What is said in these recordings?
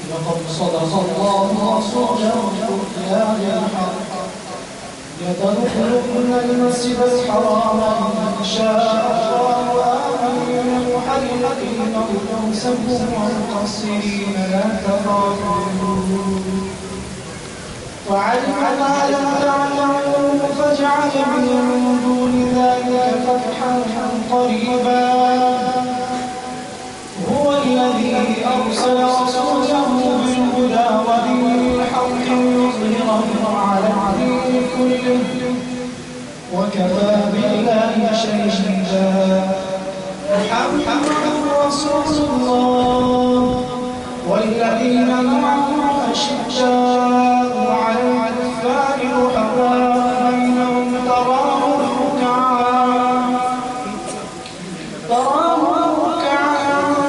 لقد صدق الله رسوله الرؤيا بالحق يدخلن المسجد الحرام إن شاء الله آمنين محلقين رؤوسكم ومقصرين لا تخافون وعلم ما لم تعلموا فجعل من دون ذلك فتحا قريبا هو الذي أرسل رسوله بالهدى ودين الحق ليظهره على الدين كله وكفى بالله شهيدا محمد رسول الله والذين معه أشداء على الكفار رحماء بينهم تراهم ركعا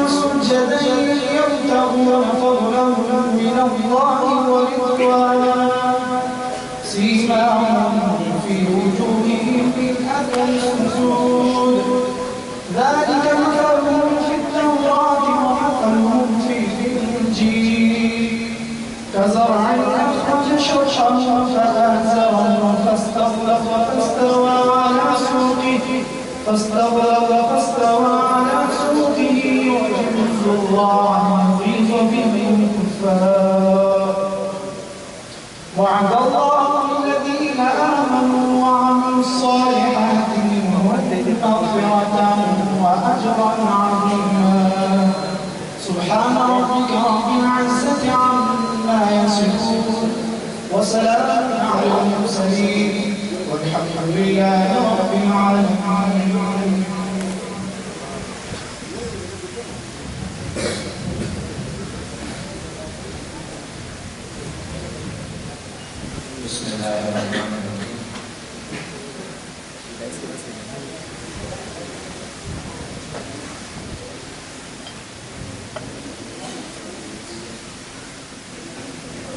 سجدا يبتغون فضلا من الله ورضوانا سيماهم في وجوههم من أثر السجود ذلك مثلهم في التوراة ومثلهم في الإنجيل كزرع أخرج شطأه فآزره فاستوى على سوقه يعجب الزراع ليغيظ بهم الكفار وعد الله الذين آمنوا وعملوا الصالحات منهم مغفرة وأجرا عظيما سبحان ربك رب العزة عما يصفون وسلام على المرسلين والحمد لله رب العالمين. بسم الله الرحمن الرحيم.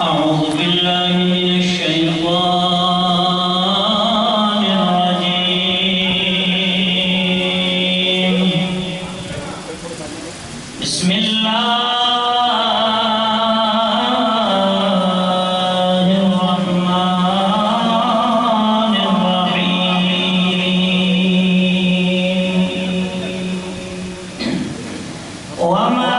أعوذ بالله من الشيطان الرجيم بسم الله الرحمن الرحيم وما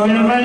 Hey,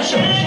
Shut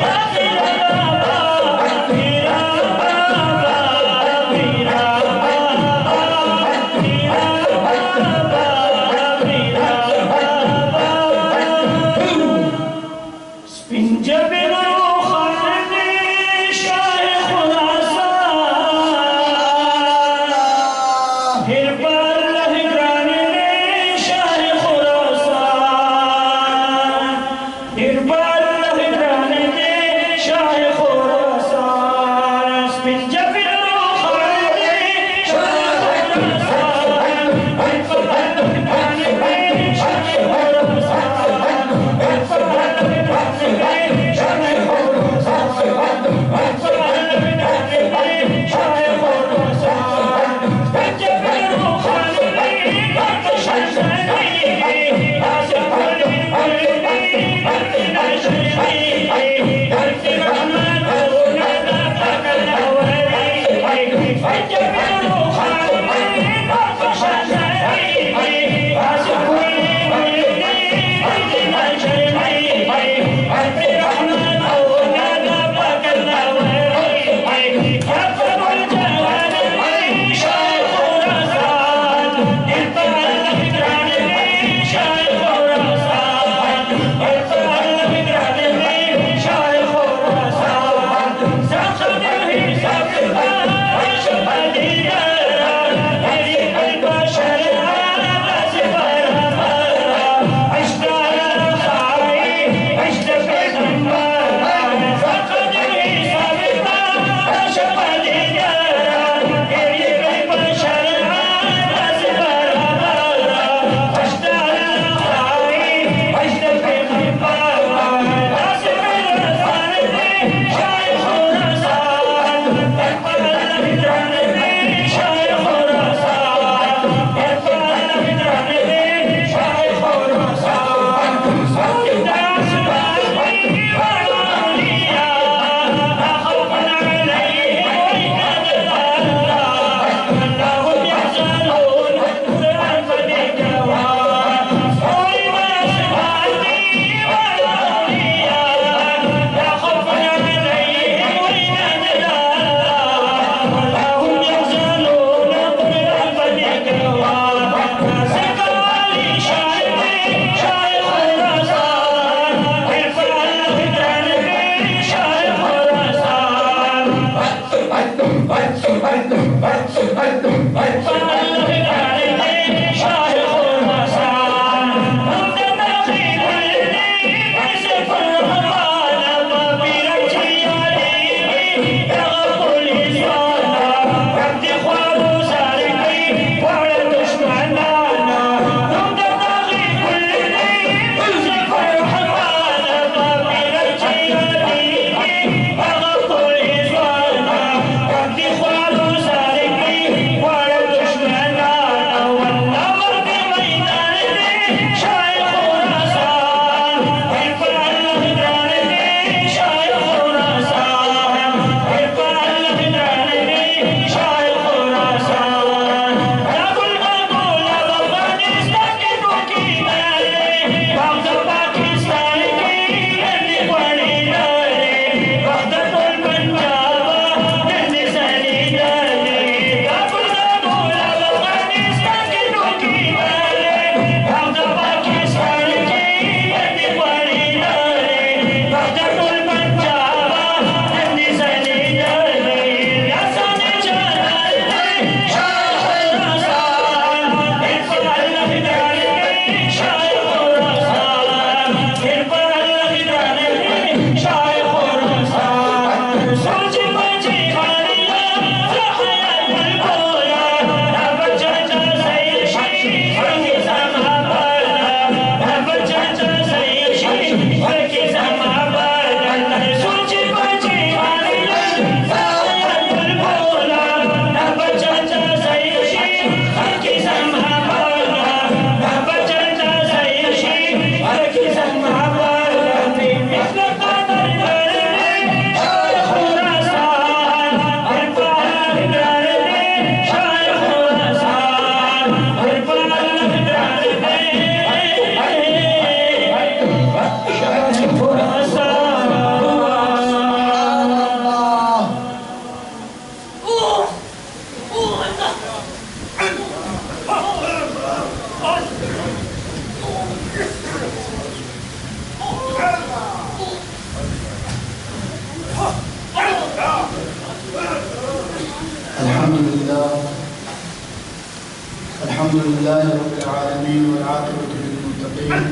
الحمد لله رب العالمين والعاقبة للمتقين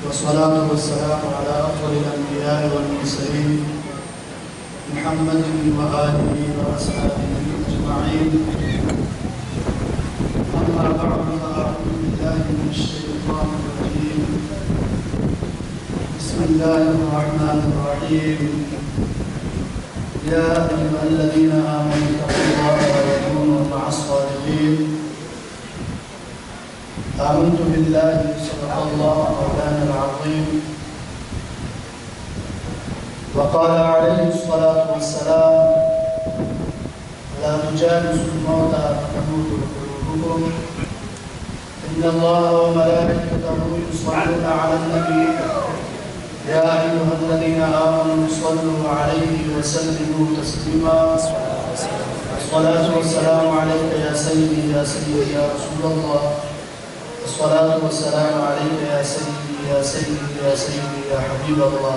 والصلاة والسلام على أفضل الأنبياء والمرسلين محمد وآله وأصحابه أجمعين. أما بعد فأعوذ بالله من الشيطان الرجيم. بسم الله الرحمن الرحيم. يا أيها الذين آمنوا اتقوا الله وكونوا مع الصادقين. آمنت بالله صدق الله مولانا العظيم. وقال عليه الصلاة والسلام: لا تجالسوا الموتى فتموت قلوبكم إن الله وملائكته يصلون على النبي يا أيها الذين آمنوا صلوا عليه وسلموا تسليما. الصلاة والسلام عليك يا سيدي يا سيدي يا رسول الله. الصلاة والسلام عليك يا سيدي يا سيدي يا سيدي يا حبيب الله.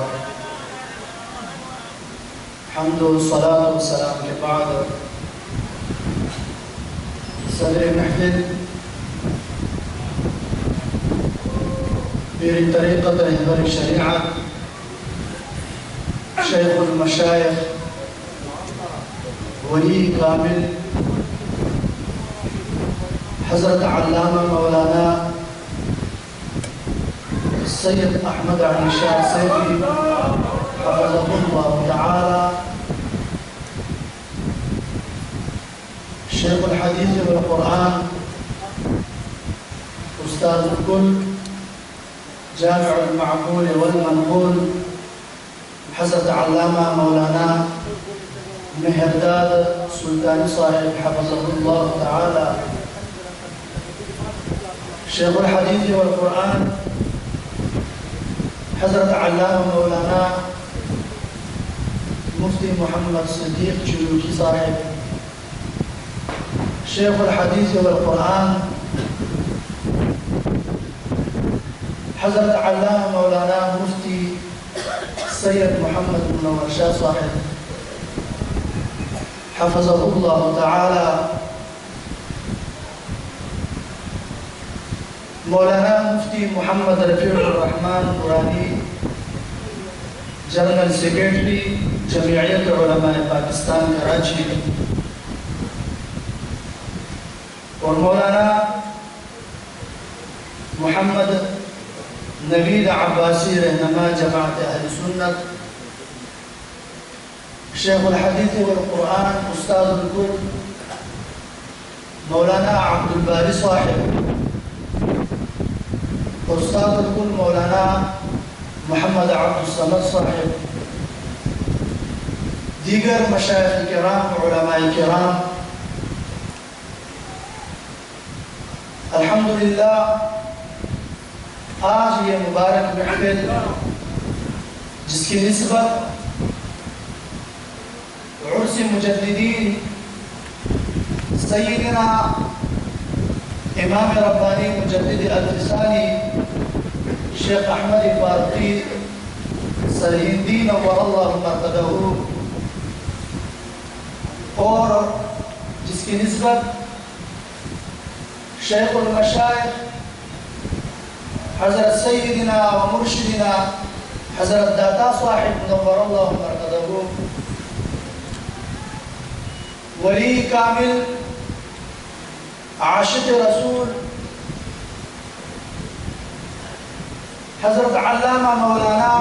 حمد والصلاة والسلام کے بعد صدر محفل میری طریقت رہبر شریعت شیخ المشایخ ولی کامل حضرت علامہ مولانا السید احمد علی شاہ سیفی حفظه الله تعالى، شيخ الحديث والقرآن، أستاذ الكل، جامع المعقول والمنقول، حضرت علامہ مولانا مہرداد سلطانی صاحب حفظه الله تعالى، شيخ الحديث والقرآن حضرت علامہ مولانا مفتی محمد صدیق چلوکی صاحب، شیخ الحدیث والقرآن حضرت علامہ مولانا مفتی سید محمد منور شاہ صاحب، حفظه الله تعالى، مولانا مفتی محمد رفیع الرحمن نورانی، جنرل سیکریٹری جمعیت علماء پاکستان کراچی، اور مولانا محمد نوید عباسی رہنما جماعت اہل سنت، شیخ الحدیث والقرآن استاد الکل مولانا عبد الباری صاحب، استاد الکل مولانا محمد عبد الصمد صاحب، دیگر مشائخ کرام، علماء کرام، الحمدللہ آج یہ مبارک محفل جس کی نسبت عرس مجددین سیدنا امام ربانی مجدد الفسانی شیخ احمد فاروقی سرہندی نور اللہ مرقدہ، اور جس کی نسبت شیخ المشائخ حضرت سیدنا و مرشدنا حضرت داتا صاحب نور اللہ مرقدہ، ولی کامل عاشق رسول حضرت علامہ مولانا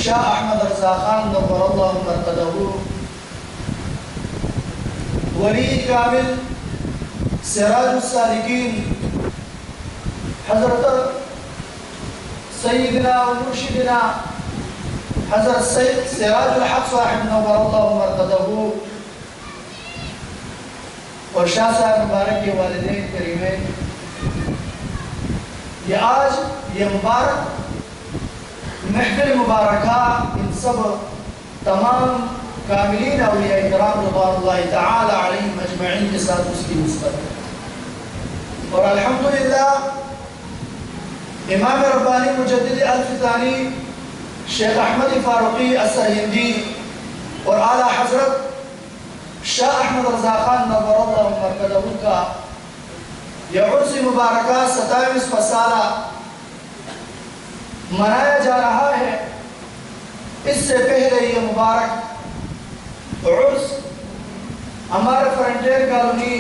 شاہ احمد رضا خان نور اللہ مرقدہ، ولی کامل سراج السالکین حضرت سیدنا و مرشدنا حضرت سراج الحق صاحب نور اللہ مرقدہ، اور شاہ صاحب مبارک کے والدین کریمین، یہ آج یہ مبارک محفل مبارکہ ان سب تمام کاملین اولیاء کرام رضوان اللہ تعالی علیہم اجمعین کے ساتھ اس کی نسبت ہے، اور الحمدللہ امام ربانی مجدد الفسانی شیخ احمد فاروقی السرہندی اور اعلیٰ حضرت شاہ احمد رضا خان نور اللہ مرقدہ کا یہ عرس مبارکہ 27 سالہ منایا جا رہا ہے۔ اس سے پہلے یہ مبارک عرس ہمارے فرنٹیر کالونی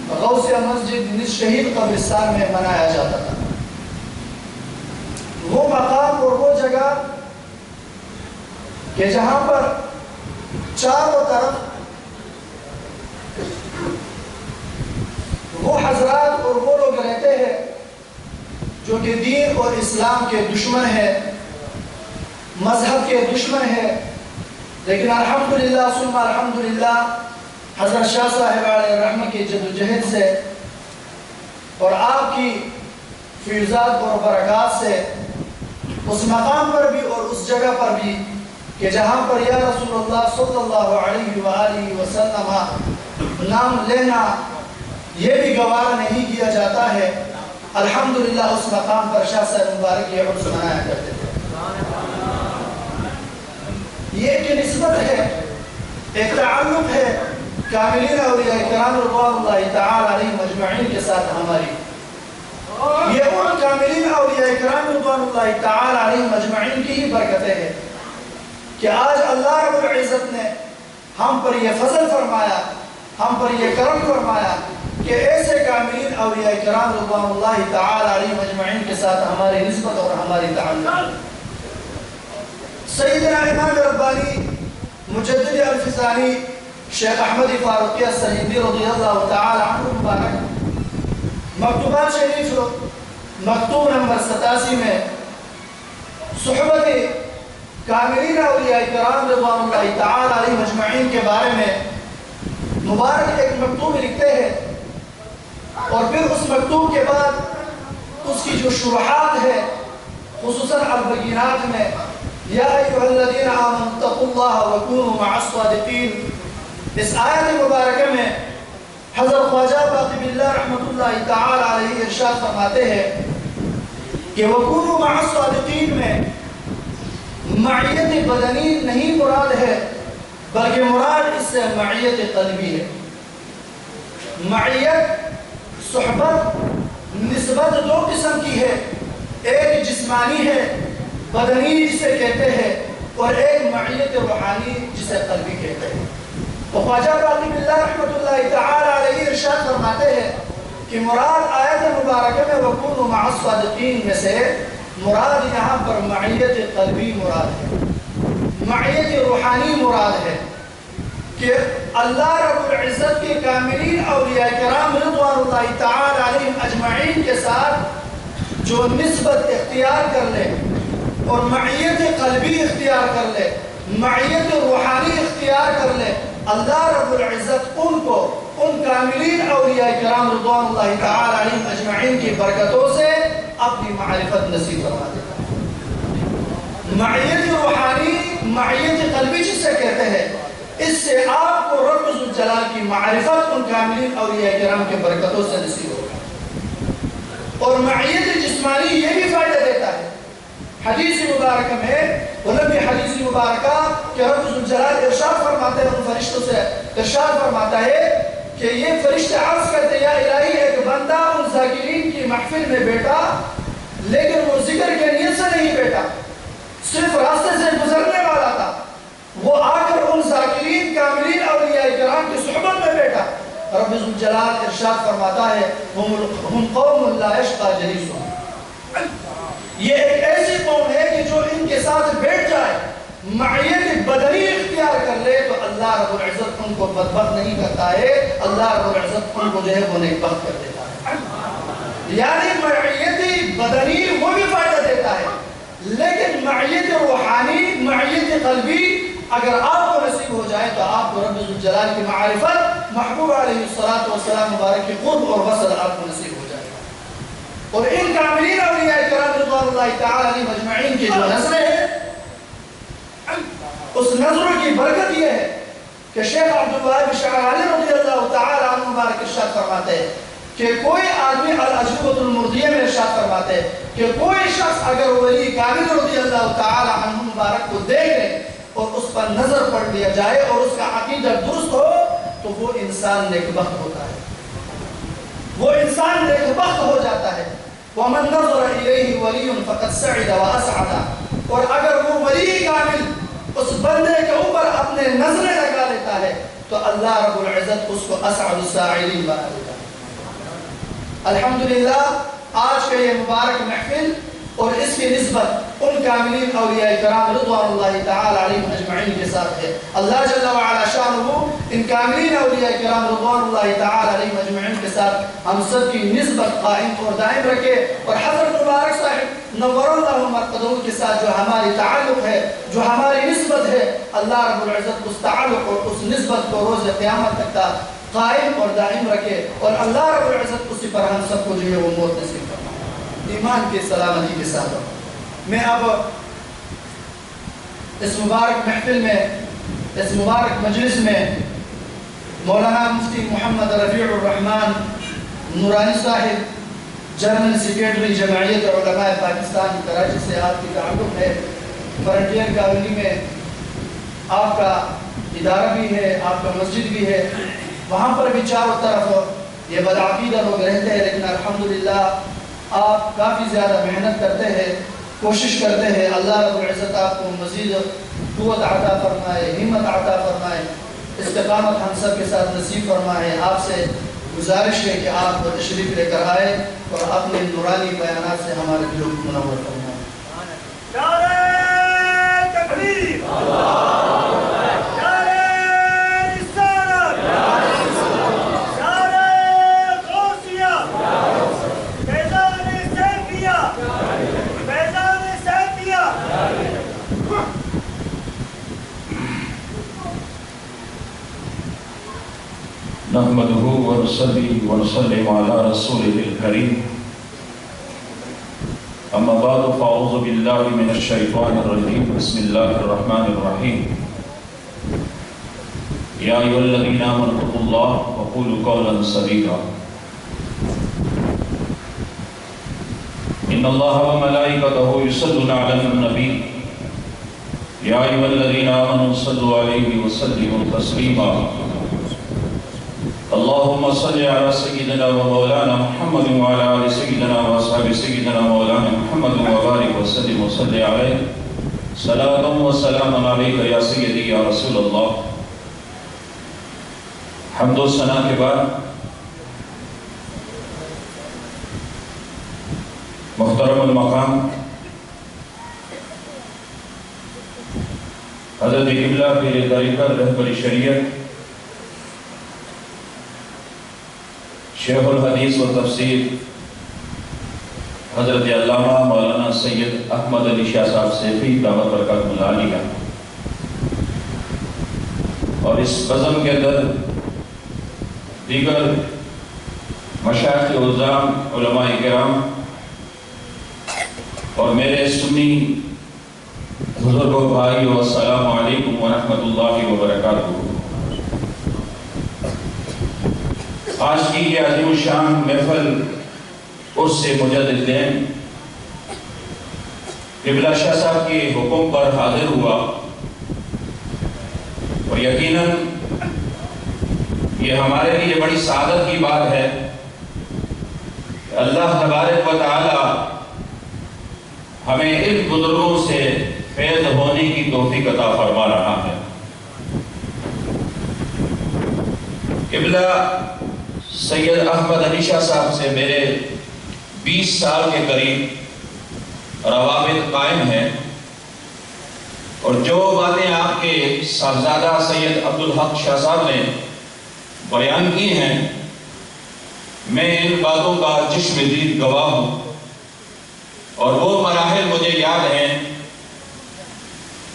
غوثیہ مسجد شہید قبرستان میں منایا جاتا تھا۔ وہ مقام اور وہ جگہ کہ جہاں پر چاروں طرف وہ حضرات اور وہ لوگ رہتے ہیں جو کہ دین اور اسلام کے دشمن ہیں، مذہب کے دشمن ہیں، لیکن الحمدللہ ثم الحمدللہ حضرت شاہ صاحب علیہ الرحمہ کی جدوجہد سے اور آپ کی فیضات اور برکات سے اس مقام پر بھی اور اس جگہ پر بھی کہ جہاں پر یا رسول اللہ صلی اللہ علیہ وآلہ وسلم نام لینا یہ بھی گوارا نہیں کیا جاتا ہے، الحمدللہ اس مقام پر شاہ صاحب مبارک یہ عرس منایا کرتے تھے۔ یہ ایک نسبت ہے، ایک تعلق ہے کاملین اولیاء کرام رضوان اللہ تعالی علیہم اجمعین کے ساتھ ہماری۔ یہ ان کاملین اولیاء کرام رضوان اللہ تعالی علیہم اجمعین کی ہی برکتیں ہیں کہ آج اللہ رب العزت نے ہم پر یہ فضل فرمایا، ہم پر یہ کرم فرمایا کہ ایسے کاملین اولیاء کرام رضوان اللہ تعالی علیہم اجمعین کے ساتھ ہماری نسبت اور ہماری تعلق۔ سیدنا امام ربانی مجدد الفسانی شیخ احمد فاروقی السرہندی رضی اللہ تعالی عنہ مبارک مکتوبات شریف مکتوب نمبر 87 میں صحبت کاملین اولیاء کرام رضوان اللہ تعالی علیہم اجمعین کے بارے میں مبارک ایک مکتوب لکھتے ہیں، اور پھر اس مکتوب کے بعد اس کی جو شروحات ہے خصوصاً البینات میں یا ایھا الذین آمنوا اتقوا اللہ وکونوا مع الصادقین، اس آیت مبارکہ میں حضرت خواجہ باقی باللہ رحمۃ اللہ تعالی علیہ ارشاد فرماتے ہیں کہ وکونوا مع الصادقین میں معیت بدنی نہیں مراد ہے، بلکہ مراد اس سے معیت قلبی ہے۔ معیت صحبت نسبت دو قسم کی ہے، ایک جسمانی ہے بدنی جسے کہتے ہیں، اور ایک معیت روحانی جسے قلبی کہتے ہیں۔ تو خواجہ باقی باللہ رحمۃ اللہ تعالی علیہ ارشاد فرماتے ہیں کہ مراد آیت مبارکہ میں وَكُونُوا مَعَ الصَّادِقِينَ میں سے مراد یہاں پر معیت قلبی مراد ہے، معیت روحانی مراد ہے کہ اللہ رب العزت کے کاملین اولیاء کرام رضوان اللہ تعالی علیہم اجمعین کے ساتھ جو نسبت اختیار کر لے اور معیت قلبی اختیار کر لے، معیت روحانی اختیار کر لے، اللہ رب العزت ان کو ان کاملین اولیاء کرام رضوان اللہ تعالی علیہم اجمعین کی برکتوں سے اپنی معرفت نصیب فرما دیتا ہے۔ معیت روحانی معیت قلبی جسے کہتے ہیں، اس سے آپ کو رب ذوالجلال کی معرفت ان کاملین اولیاء کرام کے برکتوں سے نصیب ہوگا۔ اور معیت جسمانی یہ بھی فائدہ دیتا ہے، حدیث مبارکہ میں ولم حدیث مبارکہ کہ رب ذوالجلال ارشاد فرماتے ہیں، ان فرشتوں سے ارشاد فرماتا ہے کہ یہ فرشتے عرض کرتے یا الہی ایک بندہ ان ذاکرین کی محفل میں بیٹھا لیکن وہ ذکر کے نیت سے نہیں بیٹھا، صرف راستے سے گزرنے والا تھا، وہ آ کر ان ذاکرین کاملین اولیاء کرام کی صحبت میں بیٹھا۔ رب ذوالجلال ارشاد فرماتا ہے ہم قوم لا یشقی جلیسہم، یہ ایک ایسی قوم ہے کہ جو ان کے ساتھ بیٹھ جائے، معیت بدنی اختیار کر لے تو اللہ رب العزت ان کو بدبخت نہیں کرتا ہے، اللہ رب العزت ان کو جو ہے وہ نیکبخت کر دیتا ہے۔ یعنی معیت بدنی وہ بھی فائدہ دیتا ہے، لیکن معیت روحانی معیت قلبی اگر آپ کو نصیب ہو جائے تو آپ کو رب ذوالجلال کی معرفت محبوب علیہ السلام مبارک کی قرب اور وصل آپ کو نصیب ہو جائے گا۔ اور ان کاملین اولیاء کرام رضوان اللہ تعالی علیہ مجمعین کی جو نظریں ہیں، اس نظروں کی برکت یہ ہے کہ شیخ عبدالوہاب شعرانی رضی اللہ تعالی عنہ مبارک ارشاد فرماتے ہیں کہ کوئی آدمی العجوبۃ المردیہ میں ارشاد فرماتے ہیں کہ کوئی شخص اگر ولی کامل رضی اللہ تعالی عنہ مبارک کو دیکھ لے اور اس پر نظر پڑ لیا جائے اور اس کا عقیدہ درست ہو تو وہ انسان نیکبخت ہوتا ہے، وہ انسان نیکبخت ہو جاتا ہے۔ وَمَن نَظَرَ إِلَيْهِ وَلِيٌّ فَقَدْ سَعِدَ وَأَسْعَدَ، اور اگر وہ ولی کامل اس بندے کے اوپر اپنے نظریں لگا لیتا ہے تو اللہ رب العزت اس کو اسعد الساعدین بنا دیتا ہے۔ الحمدللہ آج کا یہ مبارک محفل اور اس کی نسبت ان کاملین اولیاء کرام رضوان اللہ تعالی علیہم اجمعین کے ساتھ ہے۔ اللہ جل وعلا شانہ ان کاملین اولیاء کرام رضوان اللہ تعالی علیہم اجمعین کے ساتھ ہم سب کی نسبت قائم اور دائم رکھے، اور حضرت مبارک صاحب نور اللہ مرقدہ کے ساتھ جو ہماری تعلق ہے، جو ہماری نسبت ہے، اللہ رب العزت اس تعلق اور اس نسبت کو روز قیامت تک کا قائم اور دائم رکھے، اور اللہ رب العزت اسی پر ہم سب کو جو ہے وہ موت نصیب فرمائے ایمان کی سلامتی کے ساتھ۔ میں اب اس مبارک محفل میں، اس مبارک مجلس میں مولانا مفتی محمد رفیع الرحمن نورانی صاحب، جنرل سیکریٹری جمعیت علماء پاکستان کراچی سے آپ کی تعلق ہے، فرنٹیئر کالونی میں آپ کا ادارہ بھی ہے، آپ کا مسجد بھی ہے، وہاں پر بھی چاروں طرف یہ بدعقیدہ لوگ رہتے ہیں، لیکن الحمدللہ آپ کافی زیادہ محنت کرتے ہیں، کوشش کرتے ہیں۔ اللہ رب العزت آپ کو مزید قوت عطا فرمائے، ہمت عطا فرمائے، استقامت ہم سب کے ساتھ نصیب فرمائے۔ آپ سے گزارش ہے کہ آپ تشریف لے کر آئے اور اپنے نورانی بیانات سے ہمارے دلوں کو منور فرمائے۔ نعرہ تکبیر، نعرہ رسالت، نعرہ غوثیہ، فیضان سیفیہ، فیضان سیفیہ۔ نحمده ونصلي ونسلم على رسوله الكريم، اما بعد فاعوذ بالله من الشيطان الرجيم، بسم الله الرحمن الرحيم۔ يا ايها الذين امنوا اتقوا الله وقولوا قولا سديدا، ان الله وملائكته يصلون على النبي يا أيها الذين آمنوا صلوا عليه وسلموا تسليما اللهم صل على سيدنا ومولانا محمد وعلى آل سيدنا وأصحاب سيدنا مولانا محمد وبارك وسلم وصل عليه صلاة وسلام عليك يا سيدي يا رسول الله. حمد و ثنا کے بعد محترم المقام حضرت قبلہ پیر طریقت رہبر شریعت شیخ الحدیث و تفسیر حضرت علامہ مولانا سید احمد علی شاہ صاحب سیفی دعوت برکات ملا علیہ اور اس بزم کے اندر دیگر مشائخ عظام علماء کرام اور میرے سنی بزرگ و بھائیو السلام علیکم ورحمۃ اللہ وبرکاتہ۔ آج کی یہ عظیم الشان محفل عرس مجدد دین قبلہ شاہ صاحب کے حکم پر حاضر ہوا اور یقیناً یہ ہمارے لیے بڑی سعادت کی بات ہے کہ اللہ تبارک و تعالی ہمیں ان بزرگوں سے فیض ہونے کی توفیق عطا فرما رہا ہے۔ قبلہ سید احمد علی شاہ صاحب سے میرے 20 سال کے قریب روابط قائم ہیں اور جو باتیں آپ کے صاحبزادہ سید عبدالحق شاہ صاحب نے بیان کی ہیں میں ان باتوں کا چشم دید گواہ ہوں اور وہ مراحل مجھے یاد ہیں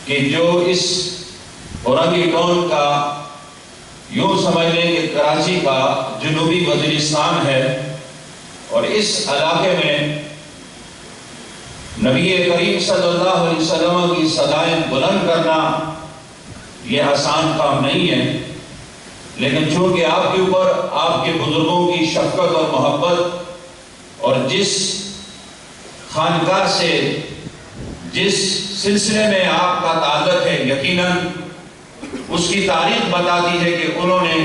کہ جو اس اورنگی ٹون کا یوں سمجھ لیں کہ کراچی کا جنوبی وزیرستان ہے اور اس علاقے میں نبی کریم صلی اللہ علیہ وسلم کی صدائیں بلند کرنا یہ آسان کام نہیں ہے، لیکن چونکہ آپ کے اوپر آپ کے بزرگوں کی شفقت اور محبت اور جس خانقاہ سے جس سلسلے میں آپ کا تعلق ہے یقیناً اس کی تاریخ بتاتی ہے کہ انہوں نے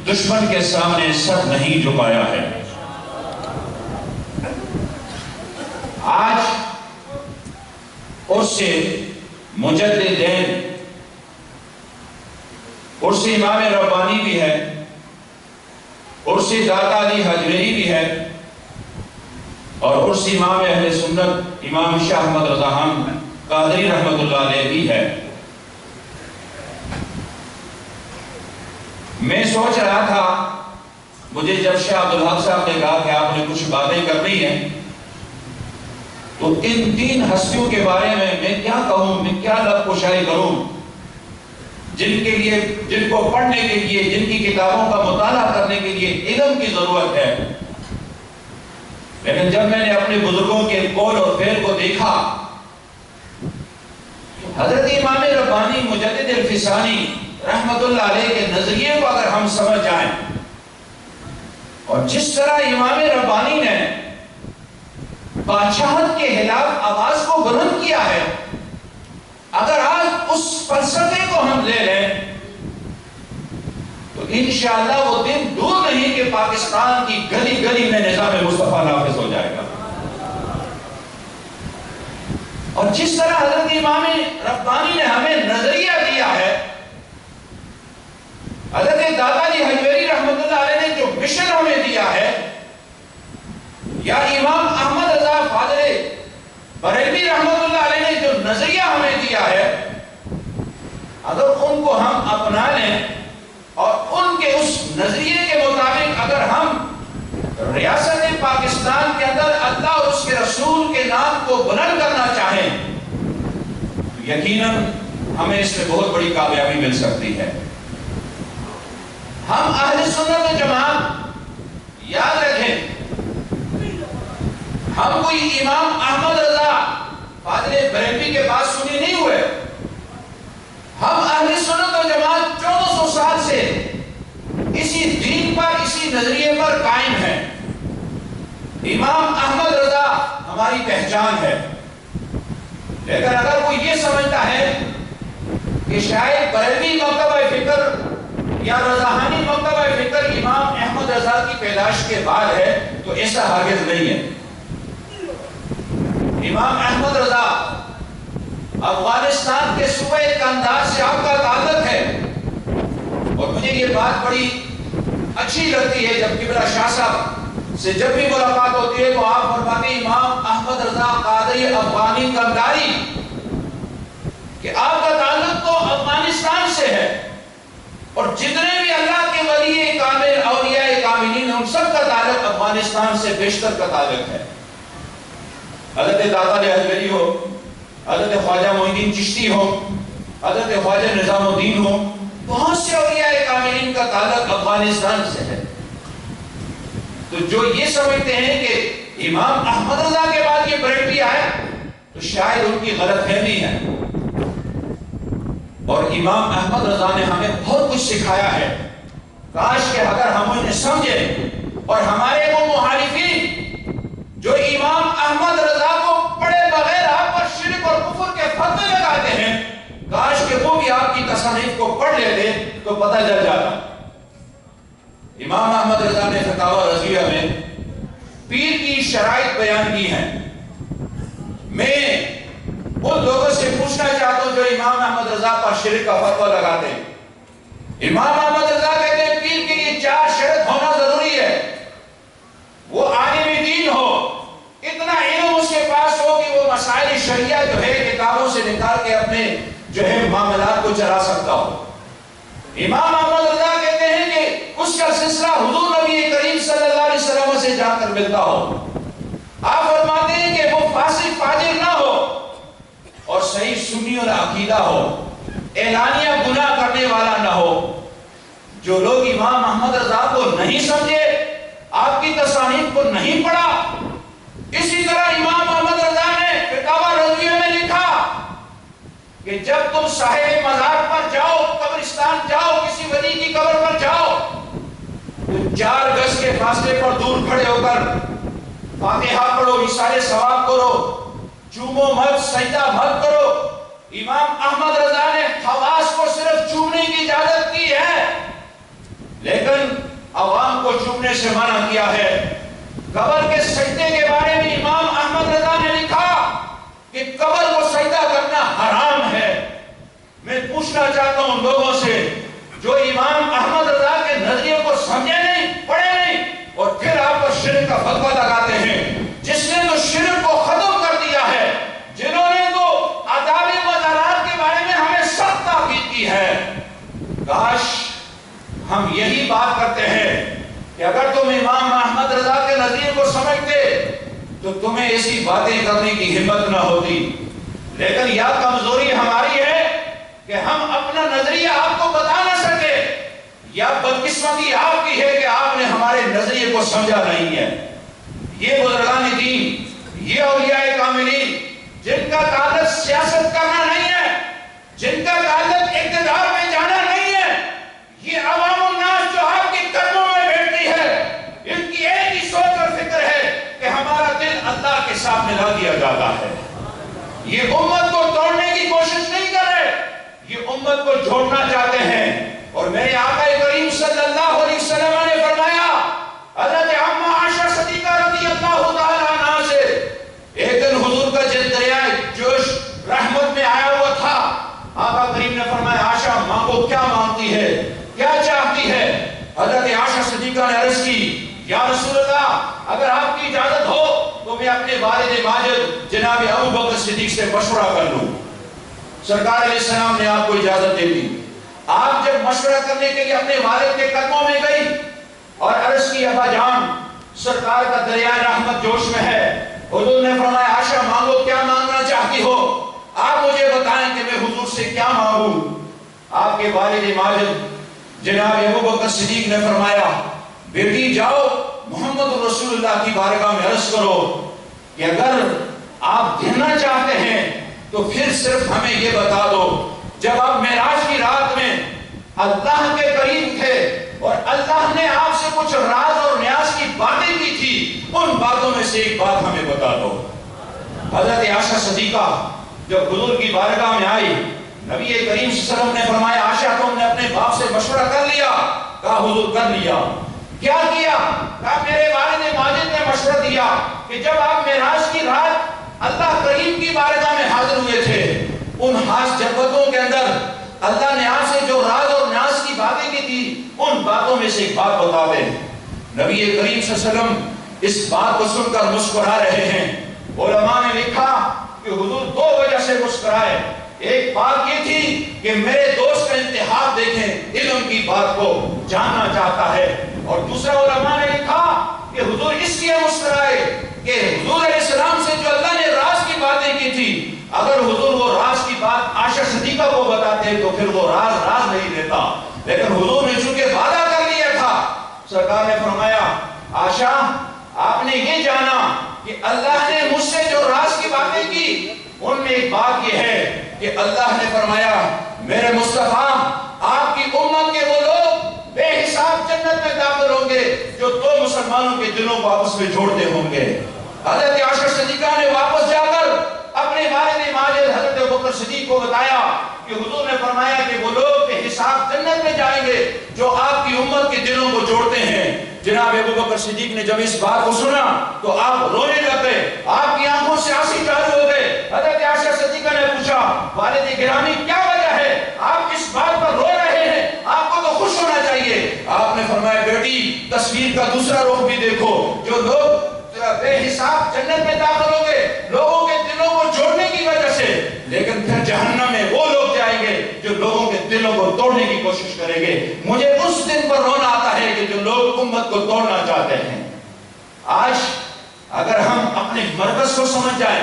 دشمن کے سامنے سر نہیں جھکایا ہے۔ آج عرس مجدد دین عرس امام ربانی بھی ہے، عرس داتا علی حجویری بھی ہے اور عرس امام اہل سنت امام شاہ احمد رضا خان قادری رحمت اللہ علیہ بھی ہے۔ میں سوچ رہا تھا مجھے جب شاہ عبدالحق صاحب نے کہا کہ آپ نے کچھ باتیں کرنی ہیں تو ان 3 ہستیوں کے بارے میں کیا کہوں، میں کیا لب کشائی کروں جن کے لیے جن کو پڑھنے کے لیے جن کی کتابوں کا مطالعہ کرنے کے لیے علم کی ضرورت ہے، لیکن جب میں نے اپنے بزرگوں کے قول اور فعل کو دیکھا حضرت امام ربانی مجدد الفسانی رحمت اللہ علیہ کے نظریے کو اگر ہم سمجھ جائیں اور جس طرح امام ربانی نے بادشاہت کے خلاف آواز کو بلند کیا ہے، اگر آج اس فلسفے کو ہم لے لیں تو انشاءاللہ وہ دن دور نہیں کہ پاکستان کی گلی گلی میں نظام مصطفیٰ نافذ ہو جائے گا۔ اور جس طرح حضرت امام ربانی نے ہمیں نظریہ دیا ہے، حضرت داتا علی حجویری رحمت اللہ علیہ نے جو مشن ہمیں دیا ہے، یا امام احمد رضا فاضل بریلوی رحمت اللہ علیہ نے جو نظریہ ہمیں دیا ہے، اگر ان کو ہم اپنا لیں اور ان کے اس نظریے کے مطابق اگر ہم ریاست پاکستان کے اندر اللہ اور اس کے رسول کے نام کو بلند کرنا چاہیں تو یقیناً ہمیں اس میں بہت بڑی کامیابی مل سکتی ہے۔ ہم اہل سنت و جماعت یاد رکھیں، ہم کوئی امام احمد رضا فاضل بریلوی کے پاس سنی نہیں ہوئے، ہم اہل سنت و جماعت 1400 سال سے اسی دین پر اسی نظریے پر قائم ہیں۔ امام احمد رضا ہماری پہچان ہے، لیکن اگر کوئی یہ سمجھتا ہے کہ شاید بریلوی مکتبہ فکر یا رضاحانی مکتبہ فکر امام احمد رضا کی پیدائش کے بعد ہے، تو ایسا ہرگز نہیں ہے۔ امام احمد رضا افغانستان کے صوبہ کندھار سے آپ کا تعلق ہے، اور مجھے یہ بات بڑی اچھی لگتی ہے جب قبلہ شاہ صاحب سے جب بھی ملاقات ہوتی ہے تو آپ فرماتے ہیں امام احمد رضا قادری افغانی کندھاری، کہ آپ کا تعلق تو افغانستان سے ہے، اور جتنے بھی اللہ کے ولی کامل اولیاء کاملین ہیں ان سب کا تعلق افغانستان سے بیشتر کا تعلق ہے۔ حضرت داتا اجمیری ہو، حضرت خواجہ معین الدین چشتی ہو، حضرت خواجہ نظام الدین ہو، بہت سے اولیاء کاملین کا تعلق افغانستان سے ہے۔ تو جو یہ سمجھتے ہیں کہ امام احمد رضا کے بعد یہ بریلوی آیا تو شاید ان کی غلط فہمی ہے، اور امام احمد رضا نے ہمیں بہت کچھ سکھایا ہے۔ کاش کہ اگر ہم انہیں سمجھیں، اور ہمارے وہ مخالفین جو امام احمد رضا کو پڑھے بغیر آپ پر شرک اور کفر کے فتوے لگاتے ہیں، کاش کہ وہ بھی آپ کی تصانیف کو پڑھ لیتے تو پتہ چل جاتا۔ امام احمد رضا نے فتاوی رضویہ میں پیر کی شرائط بیان کی ہیں۔ میں ان لوگوں سے پوچھنا چاہتا ہوں جو امام احمد رضا پر شرک کا فتویٰ لگاتے ہیں۔ امام احمد رضا کہتے ہیں پیر کے لیے 4 شرط ہونا ضروری ہے۔ وہ عالم دین ہو، اتنا علم اس کے پاس ہو کہ وہ مسائل شریعہ جو ہے کتابوں سے نکال کے اپنے جو ہے معاملات کو چلا سکتا ہو۔ امام احمد رضا کہتے ہیں کہ اس کا سلسلہ حضور نبی کریم صلی اللہ علیہ وسلم سے جا کر ملتا ہو۔ آپ فرماتے ہیں کہ وہ فاسق فاجر نہ ہو، اور صحیح سنی اور عقیدہ ہو، اعلانیہ گناہ کرنے والا نہ ہو۔ جو لوگ امام احمد رضا کو نہیں سمجھے، آپ کی تصانیف کو نہیں پڑھا، اسی طرح امام احمد رضا نے فتاوی رضویہ میں لکھا کہ جب تم صاحب مزار پر جاؤ، قبرستان جاؤ، کسی ولی کی قبر پر جاؤ، تو 4 گز کے فاصلے پر دور کھڑے ہو کر فاتحہ پڑھو، اِشارے ثواب کرو، چومو مت، سجدہ مت کرو۔ امام احمد رضا نے خواص کو صرف چومنے کی اجازت کی ہے، لیکن عوام کو چومنے سے منع کیا ہے۔ قبر کے سجدے کے بارے میں امام احمد رضا نے لکھا کہ قبر کو سجدہ کرنا حرام ہے۔ میں پوچھنا چاہتا ہوں لوگوں سے جو امام احمد رضا کے نظریے کو سمجھے نہیں، پڑھے نہیں، اور پھر آپ پر شرک کا فتویٰ لگاتے ہیں، جس نے تو شرک کو ختم کر دیا ہے، جنہوں نے تو آداب مزارات کے بارے میں ہمیں سخت تاکید کی ہے۔ کاش ہم یہی بات کرتے ہیں کہ اگر تم امام احمد رضا کے نظریے کو سمجھتے تو تمہیں ایسی باتیں کرنے کی ہمت نہ ہوتی، لیکن یا کمزوری ہماری ہے کہ ہم اپنا نظریہ آپ کو بتا نہ سکے، یا بدقسمتی آپ کی ہے کہ آپ نے ہمارے نظریے کو سمجھا نہیں ہے۔ یہ بزرگان دین، یہ اولیاء کاملین جن کا تعلق سیاست کرنا نہیں ہے، جن کا تعلق اقتدار میں جانا نہیں ہے، یہ عوام الناس جو آپ کے قدموں میں بیٹھتی ہے، ان کی ایک ہی سوچ اور فکر ہے کہ ہمارا دل اللہ کے سامنے لا دیا جاتا ہے۔ یہ امت کو توڑنے کی کوشش نہیں کر رہے، یہ امت کو جوڑنا چاہتے ہیں۔ اور میرے آقا کریم صلی اللہ علیہ وسلم نے فرمایا، حضرت عمہ عائشہ صدیقہ رضی اللہ تعالیٰ عنہ سے ایک دن حضور کا جل دریائے جوش رحمت میں آیا ہوا تھا۔ آقا کریم نے فرمایا عائشہ مانگو، کیا مانگتی ہے، کیا چاہتی ہے؟ حضرت عائشہ صدیقہ نے عرض کی، یا رسول اللہ اگر آپ کی اجازت ہو تو میں اپنے والد ماجد جناب ابو بکر صدیق سے مشورہ کر لوں۔ سرکار علیہ السلام نے آپ کو اجازت دے دی۔ آپ جب مشورہ کرنے کے لیے اپنے والد کے قدموں میں گئی اور عرض کی، ابا جان سرکار کا دریائے رحمت جوش میں ہے۔ حضور نے فرمایا عائشہ مانگو، کیا مانگنا چاہتی ہو؟ آپ مجھے بتائیں کہ میں حضور سے کیا مانگوں۔ آپ کے والد ماجد جناب ابو بکر صدیق نے فرمایا، بیٹی جاؤ محمد رسول اللہ کی بارگاہ میں عرض کرو کہ اگر آپ دینا چاہتے ہیں تو پھر صرف ہمیں یہ بتا دو، جب آپ معراج کی رات میں اللہ کے قریب تھے اور اللہ نے آپ سے کچھ راز اور نیاز کی باتیں کی تھی، ان باتوں میں سے ایک بات ہمیں بتا دو۔ حضرت عائشہ صدیقہ جب حضور کی بارگاہ میں آئی نبی کریم صلی اللہ علیہ وسلم نے فرمایا عائشہ تم نے اپنے باپ سے مشورہ کر لیا؟ کہا حضور کر لیا۔ کیا کیا؟ کہا میرے والد ماجد نے مشورہ دیا کہ جب آپ معراج کی رات اللہ کریم کی بارگاہ میں حاضر ہوئے تھے، ان خاص جلوتوں کے اندر اللہ نے آپ سے جو راز اور نیاز کی باتیں کی تھی ان باتوں میں سے ایک بات بتا دے۔ نبی کریم صلی اللہ علیہ وسلم اس بات کو سن کر مسکرا رہے ہیں۔ علماء نے لکھا کہ حضور دو وجہ سے مسکرائے۔ ایک بات یہ تھی کہ میرے دوست کا انتخاب دیکھیں، علم کی بات کو جاننا چاہتا ہے، اور دوسرا علماء نے لکھا کہ حضور اس لیے مسکرائے کہ حضور علیہ السلام سے جو اللہ نے راز کی باتیں کی تھی، اگر حضور وہ راز کی بات عائشہ صدیقہ کو بتاتے تو پھر وہ راز نہیں دیتا، لیکن حضور نے چونکہ وعدہ کر لیا تھا، سرکار نے فرمایا عائشہ آپ نے یہ جانا کہ اللہ نے مجھ سے جو راز کی باتیں کی ان میں ایک بات یہ ہے کہ اللہ نے فرمایا میرے مصطفیٰ آپ کی امت کے وہ لوگ بے حساب جنت میں داخل ہوں گے جو دو مسلمانوں کے دلوں کو آپس میں جوڑتے ہوں گے۔ حضرت عائشہ صدیقہ نے واپس جا کر اپنے والد ماجد حضرت ابوبکر صدیق کو بتایا کہ حضور نے فرمایا کہ وہ لوگ بے حساب جنت میں جائیں گے جو آپ کی امت کے دلوں کو جوڑتے ہیں۔ جناب ابوبکر صدیق نے جب اس بات کو سنا تو آپ رونے لگ گئے، آپ کی آنکھوں سے آنسو جاری ہو گئے۔ حضرت عائشہ صدیقہ نے پوچھا والد گرامی کیا وجہ ہے آپ اس بات پر رو رہے ہیں، آپ کو تو خوش ہونا چاہیے۔ آپ نے فرمایا بیٹی تصویر کا دوسرا رخ بھی دیکھو، جو لوگ بے حساب جنت میں داخل ہوں گے لوگوں کے دلوں کو جوڑنے کی وجہ سے، لیکن پھر جہنم میں وہ لوگ جائیں گے جو لوگوں کے دلوں کو توڑنے کی کوشش کریں گے۔ مجھے اس دن پر رونا آتا ہے کہ جو لوگ امت کو توڑنا چاہتے ہیں۔ آج اگر ہم اپنے مرکز کو سمجھ جائیں،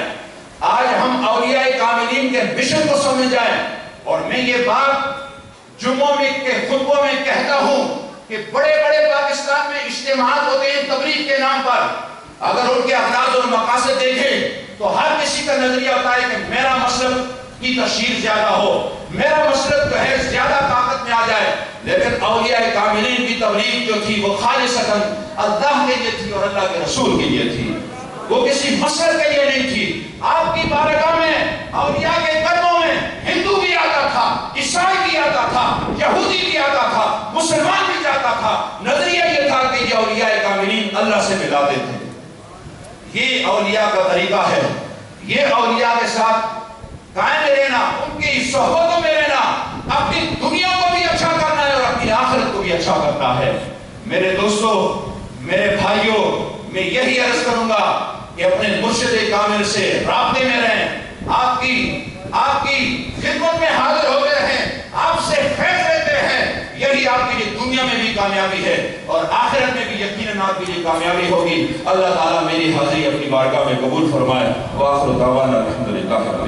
آج ہم اولیاء کاملین کے مشن کو سمجھ جائیں، اور میں یہ بات جمعوں میں کے خطبوں میں کہتا ہوں کہ بڑے بڑے پاکستان میں اجتماعات ہوتے ہیں تبلیغ کے نام پر، اگر ان کے اغراض اور مقاصد دیکھیں تو ہر کسی کا نظریہ ہوتا ہے کہ میرا مسلک کی تشہیر زیادہ ہو، میرا مسلک جو ہے زیادہ طاقت میں آ جائے، لیکن اولیاء کاملین کی تبلیغ جو تھی وہ خالصتاً اللہ کے لیے تھی اور اللہ کے رسول کے لیے تھی، وہ کسی مسلک کے لیے نہیں تھی۔ آپ کی بارگاہ میں اولیاء کے قدموں میں ہندو بھی آتا تھا، عیسائی بھی آتا تھا، یہودی بھی آتا تھا، مسلمان بھی جاتا تھا، نظریہ یہ تھا کہ یہ اولیاء کاملین اللہ سے ملاتے تھے۔ یہ اولیاء کا طریقہ ہے، یہ اولیاء کے ساتھ قائم رہنا، ان کی صحبتوں میں رہنا، اپنی دنیا کو بھی اچھا کرنا ہے اور اپنی آخرت کو بھی اچھا کرنا ہے۔ میرے دوستو، میرے بھائیوں، میں یہی عرض کروں گا کہ اپنے مرشد کامل سے رابطے میں رہیں، آپ کی خدمت میں حاضر ہوتے رہیں، آپ سے فیض لیتے ہیں، یہی آپ کے لیے دنیا میں بھی کامیابی ہے اور آخرت میں بھی یقیناً آپ کے لیے کامیابی ہوگی۔ اللہ تعالیٰ میری حاضری اپنی بارگاہ میں قبول فرمائے۔ وآخر دعوانا الحمدللہ۔